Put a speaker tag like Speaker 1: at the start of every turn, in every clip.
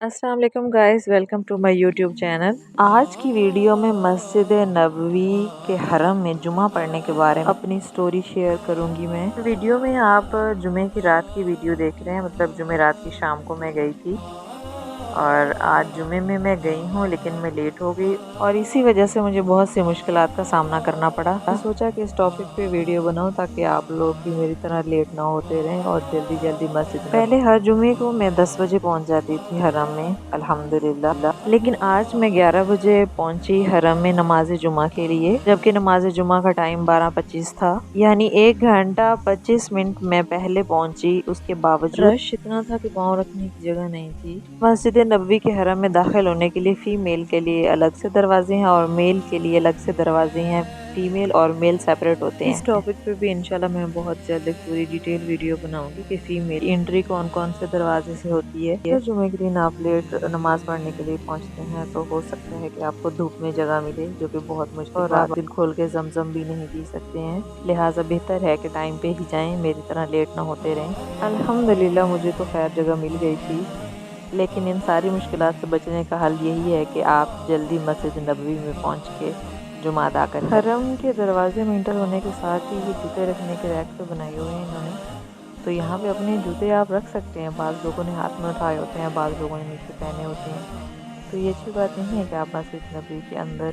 Speaker 1: السلام علیکم guys, welcome to my YouTube channel. آج کی ویڈیو میں مسجد نبوی کے حرم میں جمعہ پڑھنے کے بارے میں اپنی سٹوری شیئر کروں گی۔ میں ویڈیو میں آپ جمعے کی رات کی ویڈیو دیکھ رہے ہیں، مطلب جمعہ رات کی شام کو میں گئی تھی اور آج جمعے میں گئی ہوں لیکن میں لیٹ ہو گئی اور اسی وجہ سے مجھے بہت سی مشکلات کا سامنا کرنا پڑا۔ میں سوچا کہ اس ٹاپک پہ ویڈیو بناؤں تاکہ آپ لوگ بھی میری طرح لیٹ نہ ہوتے رہیں اور جلدی مسجد۔ پہلے ہر جمعے کو میں 10 بجے پہنچ جاتی تھی حرم میں الحمدللہ، لیکن آج میں 11 بجے پہنچی حرم میں نماز جمعہ کے لیے، جبکہ نماز جمعہ کا ٹائم 12:25 تھا، یعنی 1 گھنٹہ 25 منٹ میں پہلے پہنچی۔ اس کے باوجود رش اتنا تھا کہ پاؤں رکھنے کی جگہ نہیں تھی۔ مسجد نبوی کے حرم میں داخل ہونے کے لیے فیمیل کے لیے الگ سے دروازے ہیں اور میل کے لیے الگ سے دروازے ہیں۔ فیمیل اور میل سیپریٹ ہوتے ہیں۔ اس ٹاپک پہ بھی انشاءاللہ میں بہت جلد ایک پوری ڈیٹیل ویڈیو بناؤں گی کہ فیمیل انٹری کون سے دروازے سے ہوتی ہے۔ اگر جمعے کے دن آپ لیٹ نماز پڑھنے کے لیے پہنچتے ہیں تو ہو سکتا ہے کہ آپ کو دھوپ میں جگہ ملے، جو کہ بہت مشکل اور آپ دل کھول کے زمزم بھی نہیں پی سکتے ہیں، لہٰذا بہتر ہے کہ ٹائم پہ ہی جائیں، میری طرح لیٹ نہ ہوتے رہیں۔ الحمدللہ مجھے تو خیر جگہ مل گئی تھی، لیکن ان ساری مشکلات سے بچنے کا حل یہی ہے کہ آپ جلدی مسجد نبوی میں پہنچ کے جمعہ ادا کریں۔ حرم کے دروازے میں انٹر ہونے کے ساتھ ہی یہ جوتے رکھنے کے ریک پہ بنائے ہوئے ہیں انہوں نے، تو یہاں پہ اپنے جوتے آپ رکھ سکتے ہیں۔ بعض لوگوں نے ہاتھ میں اٹھائے ہوتے ہیں، بعض لوگوں نے نیچے پہنے ہوتے ہیں، تو یہ اچھی بات نہیں ہے کہ آپ مسجد نبوی کے اندر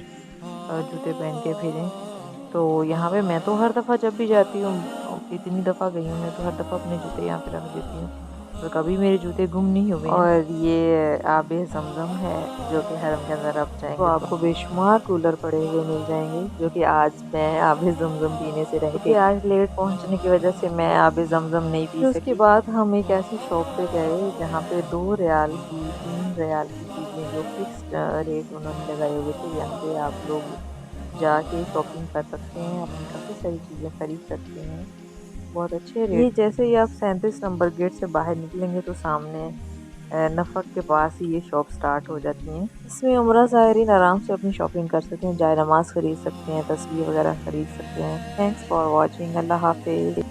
Speaker 1: جوتے پہن کے پھریں۔ تو یہاں پہ میں تو ہر دفعہ جب بھی جاتی ہوں، اتنی دفعہ گئی ہوں میں تو ہر دفعہ اپنے جوتے یہاں پہ رکھ دیتی ہوں اور کبھی میرے جوتے گم نہیں ہوئے ہیں۔ اور یہ آب زمزم ہے جو کہ حرم کے اندر آپ جائیں گے تو آپ کو بے شمار کولر پڑے ہوئے مل جائیں گے، جو کہ آج میں آب زمزم پینے سے رہ گئی۔ آج لیٹ پہنچنے کی وجہ سے میں آب زمزم نہیں پی سکی۔ اس کے بعد ہم ایک ایسی شاپ پہ گئے جہاں پہ 2 ریال کی 3 ریال کی چیزیں، جو فکسڈ ریٹ انہوں نے لگائے ہوئے تھے، یہاں پہ آپ لوگ جا کے شاپنگ کر سکتے ہیں، اپنی کافی ساری چیزیں خرید سکتے ہیں بہت اچھے ریٹ۔ یہ جیسے ہی آپ 37 نمبر گیٹ سے باہر نکلیں گے تو سامنے نفق کے پاس ہی یہ شاپ سٹارٹ ہو جاتی ہیں۔ اس میں عمرہ زائرین آرام سے اپنی شاپنگ کر سکتے ہیں، جائے نماز خرید سکتے ہیں، تسبیح وغیرہ خرید سکتے ہیں۔ تھینکس فار واچنگ، اللہ حافظ۔